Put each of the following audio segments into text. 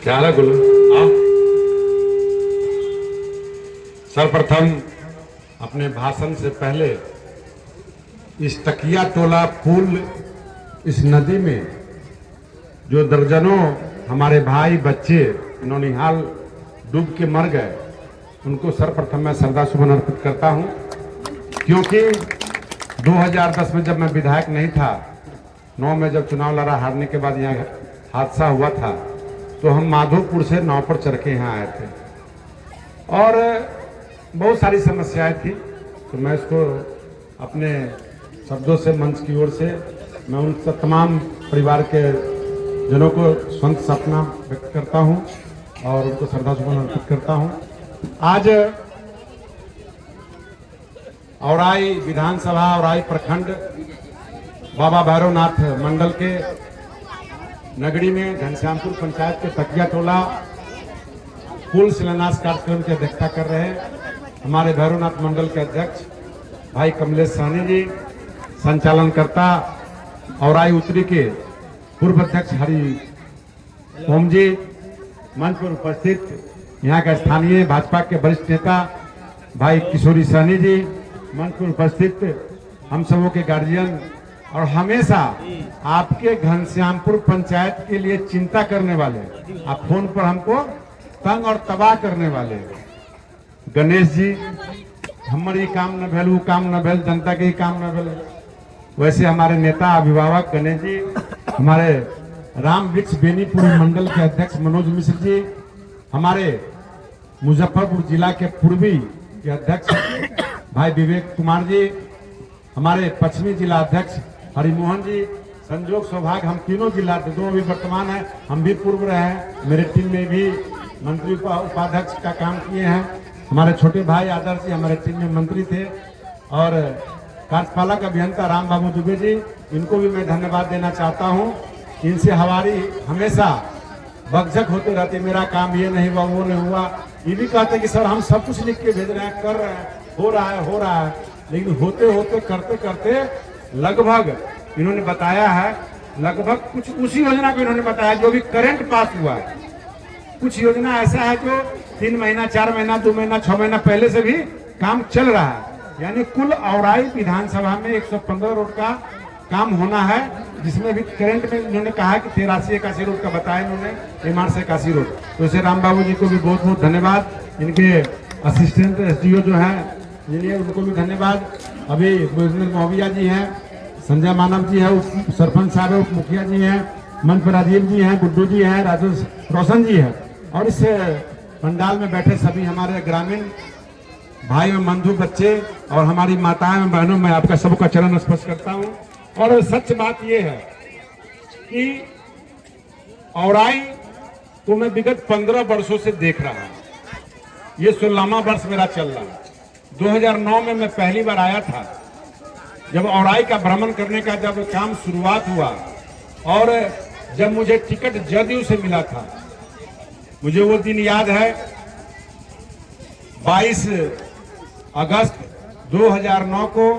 क्या हाल है गुल्लू? आओ। सर्वप्रथम अपने भाषण से पहले इस तकिया टोला पुल, इस नदी में जो दर्जनों हमारे भाई बच्चे नौनिहाल डूब के मर गए, उनको सर्वप्रथम मैं श्रद्धासुमन अर्पित करता हूं। क्योंकि 2010 में जब मैं विधायक नहीं था, 9 में जब चुनाव लड़ा, हारने के बाद यहाँ हादसा हुआ था, तो हम माधोपुर से नाव पर चढ़ के यहाँ आए थे और बहुत सारी समस्याएं थी। तो मैं इसको अपने शब्दों से, मंच की ओर से मैं उन सब तमाम परिवार के जनों को संत सपना व्यक्त करता हूं और उनको श्रद्धासुमन अर्पित करता हूं। आज औराई विधानसभा, औराई प्रखंड, बाबा भैरवनाथ मंडल के नगरी में घनश्यामपुर पंचायत के तकिया टोला पुल शिलान्यास कार्यक्रम की अध्यक्षता कर रहे हैं हमारे भैरवनाथ मंडल के अध्यक्ष भाई कमलेश साहनी जी, संचालनकर्ता औराई उत्तरी के पूर्व अध्यक्ष हरि ओम जी, मंच पर उपस्थित यहाँ का स्थानीय भाजपा के वरिष्ठ नेता भाई किशोरी सहनी जी, मंच पर उपस्थित हम सबों के गार्जियन और हमेशा आपके घनश्यामपुर पंचायत के लिए चिंता करने वाले, आप फोन पर हमको तंग और तबाह करने वाले गणेश जी, हमारे ये काम न भेल, वो काम न भेल, जनता के ही काम न भेल। वैसे हमारे नेता अभिभावक गणेश जी, हमारे राम वृक्ष बेनीपुर मंडल के अध्यक्ष मनोज मिश्र जी, हमारे मुजफ्फरपुर जिला के पूर्वी के अध्यक्ष भाई विवेक कुमार जी, हमारे पश्चिमी जिला अध्यक्ष हरिमोहन जी, संजोग सौभाग्य हम तीनों जिला, दो अभी वर्तमान है, हम भी पूर्व रहे हैं, मेरे टीम में भी मंत्री उपाध्यक्ष का काम किए हैं। हमारे छोटे भाई आदर्श जी हमारे टीम में मंत्री थे और कार्यपालक अभियंता राम बाबू दुबे जी, इनको भी मैं धन्यवाद देना चाहता हूँ। इनसे हमारी हमेशा बकझक होते रहती, मेरा काम ये नहीं हुआ, वो नहीं हुआ। ये भी कहते कि सर हम सब कुछ लिख के भेज रहे हैं, कर रहे हैं, हो रहा है, लेकिन होते होते करते करते लगभग इन्होंने बताया है, लगभग कुछ उसी योजना को इन्होंने बताया जो भी करंट पास हुआ है। कुछ योजना ऐसा है जो 3 महीना, 4 महीना, 2 महीना, 6 महीना पहले से भी काम चल रहा है। यानी कुल औराई विधानसभा में 115 रोड का काम होना है, जिसमें भी करंट में इन्होंने कहा कि 83-81 रोड का बताया इन्होंने, एमआर से 81 रोड। तो इसे राम बाबू जी को भी बहुत बहुत धन्यवाद, इनके असिस्टेंट एसडीओ जो है इंजीनियर, उनको भी धन्यवाद। अभी महोबिया जी हैं, संजय मानव जी है, उप सरपंच साहब है, उप मुखिया जी हैं, मंच पर राजीव जी हैं, गुड्डू जी हैं, राजेश रोशन जी है, और इस पंडाल में बैठे सभी हमारे ग्रामीण भाई एवं बंधु, बच्चे और हमारी माताएं एवं बहनों, मैं आपका सबका चरण स्पर्श करता हूं। और सच बात यह है कि औराई को मैं विगत 15 वर्षों से देख रहा हूं, ये 16वां वर्ष मेरा चल रहा है। 2009 में मैं पहली बार आया था, जब औराई का भ्रमण करने का जब काम शुरुआत हुआ और जब मुझे टिकट जदयू से मिला था, मुझे वो दिन याद है, 22 अगस्त 2009 को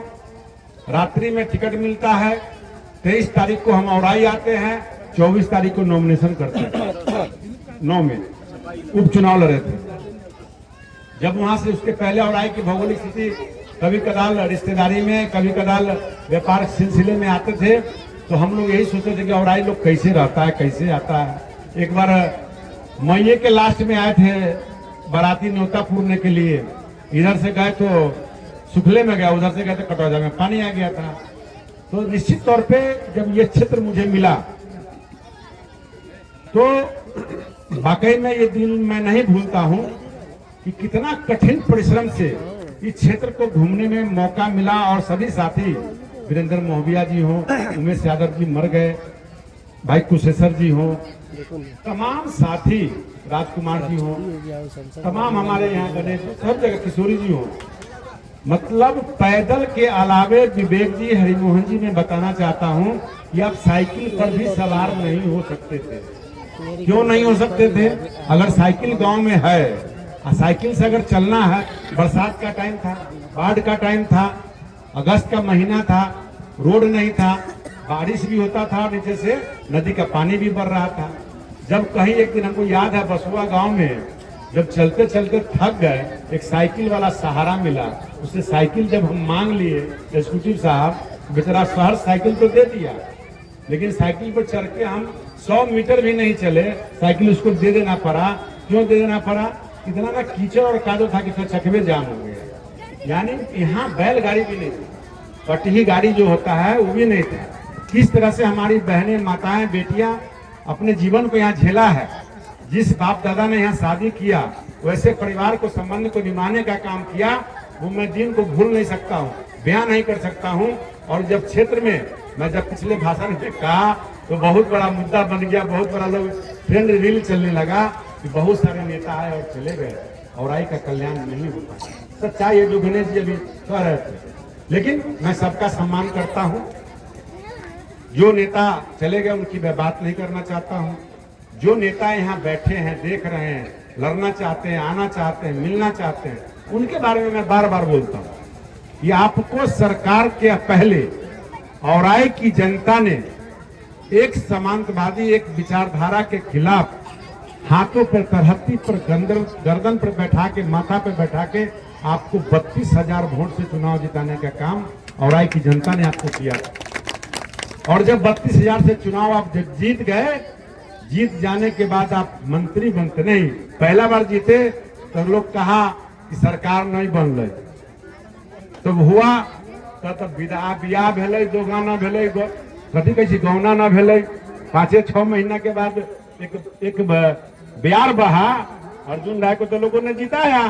रात्रि में टिकट मिलता है, 23 तारीख को हम औराई आते हैं, 24 तारीख को नॉमिनेशन करते हैं। 9 में उपचुनाव लड़े थे। जब वहां से उसके पहले औराई की भौगोलिक स्थिति, कभी कदाल रिश्तेदारी में, कभी कदाल व्यापार सिलसिले में आते थे, तो हम लोग यही सोचते थे कि औराई लोग कैसे रहता है, कैसे आता है। एक बार मई के लास्ट में आए थे बाराती न्योता पूरने के लिए, इधर से गए तो सुखले में गया, उधर से गए तो कटौजा में पानी आ गया था। तो निश्चित तौर पे जब ये क्षेत्र मुझे मिला तो वाकई में ये दिन मैं नहीं भूलता हूं कि कितना कठिन परिश्रम से इस क्षेत्र को घूमने में मौका मिला। और सभी साथी, वीरेंद्र महोबिया जी हो, उमेश यादव जी मर गए, भाई कुशेश्वर जी हो, तमाम साथी, राजकुमार जी हो, तमाम हमारे यहाँ गणेश, सब जगह किशोरी जी हो, मतलब पैदल के अलावे विवेक जी, हरिमोहन जी, मैं बताना चाहता हूँ कि आप साइकिल पर भी सवार नहीं हो सकते थे। क्यों नहीं हो सकते थे? अगर साइकिल गांव में है, साइकिल से अगर चलना है, बरसात का टाइम था, बाढ़ का टाइम था, अगस्त का महीना था, रोड नहीं था, बारिश भी होता था, नीचे से नदी का पानी भी बढ़ रहा था, जब कहीं एक दिन हमको याद है बसुआ गांव में जब चलते चलते थक गए, एक साइकिल वाला सहारा मिला, उससे साइकिल जब हम मांग लिए स्कूटी साहब, बेचारा शहर साइकिल तो दे दिया, लेकिन साइकिल पर चढ़ के हम 100 मीटर भी नहीं चले, साइकिल उसको दे देना पड़ा। क्यों दे देना पड़ा? इतना ना कीचड़ और कादो था कि चकवे जाम हो गए। यानी यहाँ बैलगाड़ी भी नहीं थी, पटही गाड़ी जो होता है वो भी नहीं था। किस तरह से हमारी बहनें, माताएं, बेटियां अपने जीवन को यहाँ झेला है। जिस बाप दादा ने यहाँ शादी किया, वैसे परिवार को, संबंध को निभाने का काम किया, वो मैं दिन को भूल नहीं सकता हूँ, बयान नहीं कर सकता हूँ। और जब क्षेत्र में मैं जब पिछले भाषण में कहा तो बहुत बड़ा मुद्दा बन गया, बहुत बड़ा लोग ट्रेंड रील चलने लगा कि बहुत सारे नेता आए और चले गए, औराई का कल्याण नहीं हो पाया। सच्चाई है जो गणेश जी अभी कह रहे थे, लेकिन मैं सबका सम्मान करता हूँ। जो नेता चले गए उनकी मैं बात नहीं करना चाहता हूँ। जो नेता यहाँ बैठे हैं, देख रहे हैं, लड़ना चाहते हैं, आना चाहते हैं, मिलना चाहते हैं, उनके बारे में मैं बार बार बोलता हूँ कि आपको सरकार के पहले औराई की जनता ने एक समांतवादी, एक विचारधारा के खिलाफ हाथों पर, तरहत्ती पर, गर्दन पर बैठा के, माथा पर बैठा के आपको 32,000 वोट से चुनाव जिताने का काम औराई की जनता ने आपको किया। और जब 32,000 से चुनाव आप जीत गए, जीत जाने के बाद आप मंत्री बनते नहीं, पहला बार जीते तो लोग कहा कि सरकार नहीं बन रही, तब हुआ तब बियाह भेलै, दो गाना भेलै, कथी कहै छै गौना ना भेलै, 5-6 महीना के बाद एक ब्यार बहा, अर्जुन राय को तो लोगों ने जिताया।